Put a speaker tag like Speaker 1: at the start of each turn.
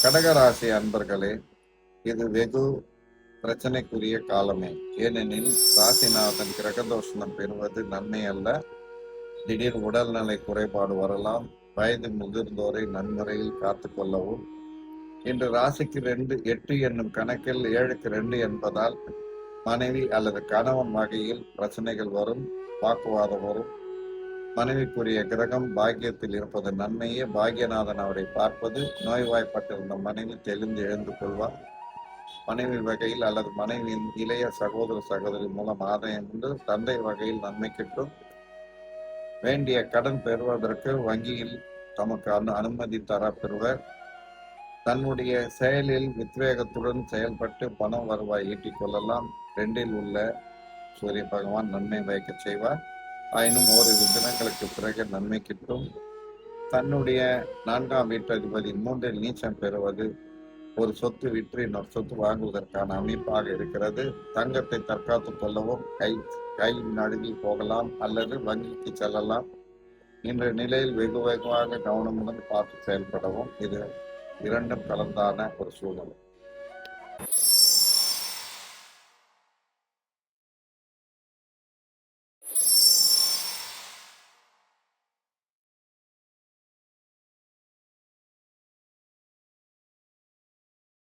Speaker 1: கடகராசி அன்பர்களே, இது வெகு பிரச்சனைக்குரிய காலமே. ஏனெனில் ராசிநாதன் கிரகதோஷனம் பெறுவது நன்மை அல்ல. திடீர் உடல்நலை குறைபாடு வரலாம். வயது முதிர்ந்தோரை நன்முறையில் காத்து கொள்ளவும். இன்று ராசிக்கு 8 என்னும் கணக்கில் 7க்கு 2 என்பதால் மனைவி அல்லது கணவன் வகையில் பிரச்சனைகள் வரும், வாக்குவாதம் வரும். மனைவிக்குரிய கிரகம் பாக்கியத்தில் இருப்பது நன்மையே. பாக்கியநாதன் அவரை பார்ப்பது நோய்வாய்ப்பட்டிருந்த மனைவி தெளிந்து எழுந்து கொள்வார். மனைவி வகையில் அல்லது மனைவியின் இளைய சகோதர சகோதரி மூலம் ஆதாயம் உண்டு. தந்தை வகையில் நன்மை கிட்டும். வேண்டிய கடன் பெறுவதற்கு வங்கியில் தமக்கு அனுமதி தர பெறுவர். தன்னுடைய செயலில் உத்வேகத்துடன் செயல்பட்டு பணம் வருவாய் ஈட்டிக் கொள்ளலாம். 2ல் உள்ள சூரிய பகவான் நன்மை வைக்க செய்வார். ஆயினும் ஓரிரு தினங்களுக்கு பிறகு நன்மை கிட்டும். தன்னுடைய 4ஆம் வீட்டதிபதி 3ல் நீச்சம் பெறுவது ஒரு சொத்து விற்று இன்னொரு சொத்து வாங்குவதற்கான அமைப்பாக இருக்கிறது. தங்கத்தை தற்காத்துக் கொள்ளவும் கை நழுவி போகலாம் அல்லது வங்கிக்கு செல்லலாம். இன்றைய நிலையில் வெகு வெகுவாக கவனமுடன் பார்த்து செயல்படவும். இது இரண்டும் கலந்தான ஒரு சூழல்.